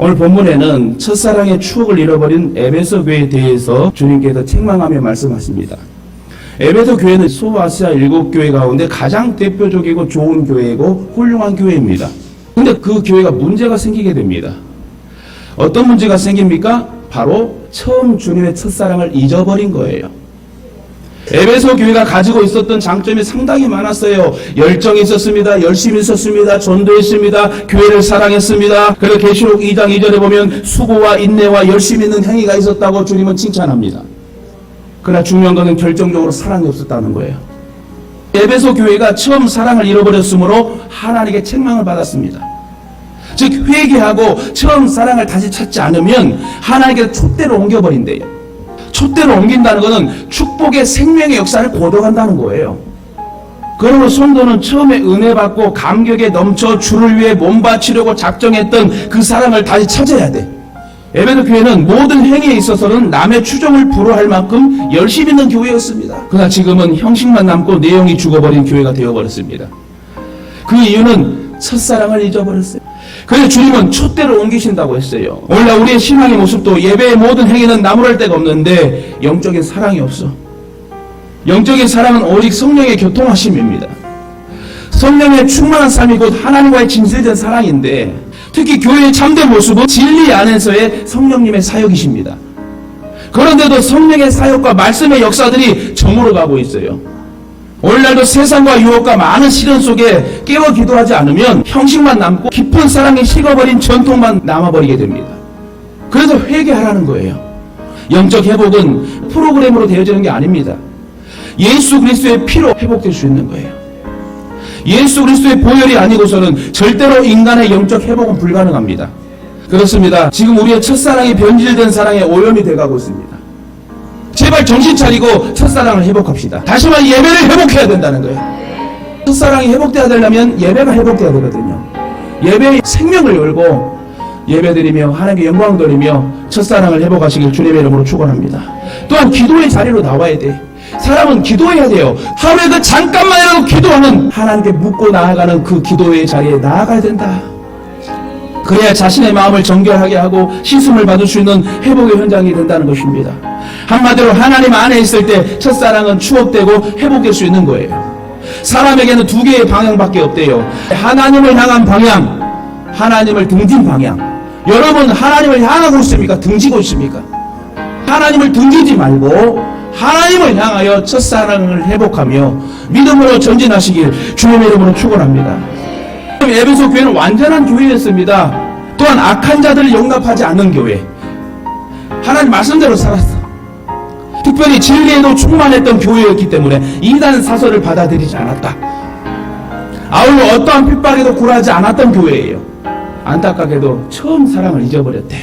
오늘 본문에는 첫사랑의 추억을 잃어버린 에베소 교회에 대해서 주님께서 책망하며 말씀하십니다. 에베소 교회는 소아시아 7교회 가운데 가장 대표적이고 좋은 교회이고 훌륭한 교회입니다. 근데 그 교회가 문제가 생기게 됩니다. 어떤 문제가 생깁니까? 바로 처음 주님의 첫사랑을 잊어버린 거예요. 에베소 교회가 가지고 있었던 장점이 상당히 많았어요. 열정이 있었습니다. 열심히 있었습니다. 전도했습니다. 교회를 사랑했습니다. 그리고 계시록 2장 2절에 보면 수고와 인내와 열심히 있는 행위가 있었다고 주님은 칭찬합니다. 그러나 중요한 것은 결정적으로 사랑이 없었다는 거예요. 에베소 교회가 처음 사랑을 잃어버렸으므로 하나님께 책망을 받았습니다. 즉 회개하고 처음 사랑을 다시 찾지 않으면 하나님께서 촛대로 옮겨버린대요. 촛대로 옮긴다는 것은 축복의 생명의 역사를 고정한다는 거예요. 그러므로 성도는 처음에 은혜 받고 감격에 넘쳐 주를 위해 몸 바치려고 작정했던 그 사랑을 다시 찾아야 돼. 에베소 교회는 모든 행위에 있어서는 남의 추종을 불허할 만큼 열심히 있는 교회였습니다. 그러나 지금은 형식만 남고 내용이 죽어버린 교회가 되어버렸습니다. 그 이유는 첫사랑을 잊어버렸어요. 그래서 주님은 촛대로 옮기신다고 했어요. 오늘날 우리의 신앙의 모습도 예배의 모든 행위는 나무랄 데가 없는데 영적인 사랑이 없어. 영적인 사랑은 오직 성령의 교통하심입니다. 성령의 충만한 삶이 곧 하나님과의 진실된 사랑인데 특히 교회의 참된 모습은 진리 안에서의 성령님의 사역이십니다. 그런데도 성령의 사역과 말씀의 역사들이 저물어 가고 있어요. 오늘날도 세상과 유혹과 많은 시련 속에 깨어 기도하지 않으면 형식만 남고 깊은 사랑이 식어버린 전통만 남아버리게 됩니다. 그래서 회개하라는 거예요. 영적 회복은 프로그램으로 되어지는 게 아닙니다. 예수 그리스도의 피로 회복될 수 있는 거예요. 예수 그리스도의 보혈이 아니고서는 절대로 인간의 영적 회복은 불가능합니다. 그렇습니다. 지금 우리의 첫사랑이 변질된 사랑에 오염이 돼가고 있습니다. 제발 정신 차리고 첫사랑을 회복합시다. 다시 말해 예배를 회복해야 된다는 거예요. 첫사랑이 회복돼야 되려면 예배가 회복돼야 되거든요. 예배의 생명을 열고 예배드리며 하나님께 영광 돌리며 첫사랑을 회복하시길 주님의 이름으로 축원합니다. 또한 기도의 자리로 나와야 돼. 사람은 기도해야 돼요. 하루에 그 잠깐만이라도 기도하는 하나님께 묻고 나아가는 그 기도의 자리에 나아가야 된다. 그래야 자신의 마음을 정결하게 하고 씻음을 받을 수 있는 회복의 현장이 된다는 것입니다. 한마디로 하나님 안에 있을 때 첫사랑은 추억되고 회복될 수 있는 거예요. 사람에게는 두 개의 방향밖에 없대요. 하나님을 향한 방향, 하나님을 등진 방향. 여러분 하나님을 향하고 있습니까? 등지고 있습니까? 하나님을 등지지 말고 하나님을 향하여 첫사랑을 회복하며 믿음으로 전진하시길 주님의 이름으로 축원합니다. 에베소 교회는 완전한 교회였습니다. 또한 악한 자들을 용납하지 않는 교회. 하나님 말씀대로 살았어. 특별히 진리에도 충만했던 교회였기 때문에 이단 사설을 받아들이지 않았다. 아울러 어떠한 핍박에도 굴하지 않았던 교회예요. 안타깝게도 처음 사랑을 잊어버렸대.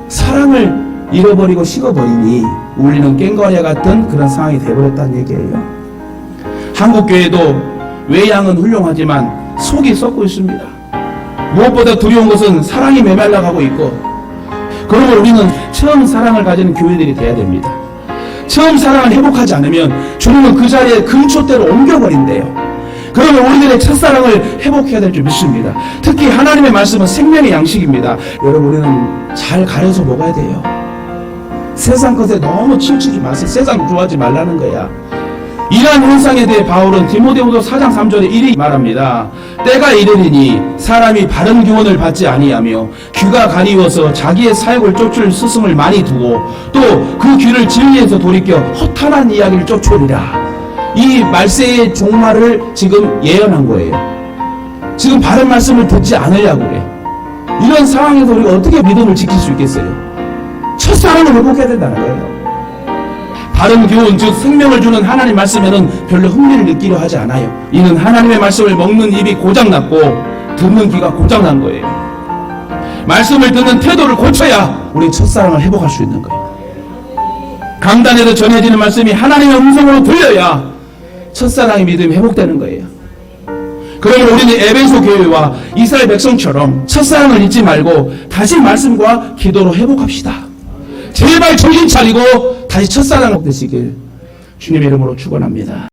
사랑을 잃어버리고 식어버리니 우리는 꽹과리와 같은 그런 상황이 되어버렸다는 얘기예요. 한국교회도 외양은 훌륭하지만 속이 썩고 있습니다. 무엇보다 두려운 것은 사랑이 메말라가고 있고, 그러므로 우리는 처음 사랑을 가지는 교회들이 돼야 됩니다. 처음 사랑을 회복하지 않으면 주님은 그 자리에 금초대로 옮겨버린대요. 그러면 우리들의 첫사랑을 회복해야 될 줄 믿습니다. 특히 하나님의 말씀은 생명의 양식입니다. 여러분 우리는 잘 가려서 먹어야 돼요. 세상 것에 너무 치우치지 마세요. 세상 좋아하지 말라는 거야. 이러한 현상에 대해 바울은 디모데후서 4장 3절에 이리 말합니다. 때가 이르리니 사람이 바른 교훈을 받지 아니하며 귀가 가리워서 자기의 사역을 쫓을 스승을 많이 두고 또 그 귀를 진리에서 돌이켜 허탄한 이야기를 쫓으리라. 이 말세의 종말을 지금 예언한 거예요. 지금 바른 말씀을 듣지 않으려고 그래. 이런 상황에서 우리가 어떻게 믿음을 지킬 수 있겠어요? 첫사랑을 회복해야 된다는 거예요. 바른 교훈, 즉 생명을 주는 하나님 말씀에는 별로 흥미를 느끼려 하지 않아요. 이는 하나님의 말씀을 먹는 입이 고장났고 듣는 귀가 고장난 거예요. 말씀을 듣는 태도를 고쳐야 우리 첫사랑을 회복할 수 있는 거예요. 강단에서 전해지는 말씀이 하나님의 음성으로 들려야 첫사랑의 믿음이 회복되는 거예요. 그러면 우리는 에베소 교회와 이스라엘 백성처럼 첫사랑을 잊지 말고 다시 말씀과 기도로 회복합시다. 제발 정신 차리고 다시 첫사랑을 되시길 주님의 이름으로 축원합니다.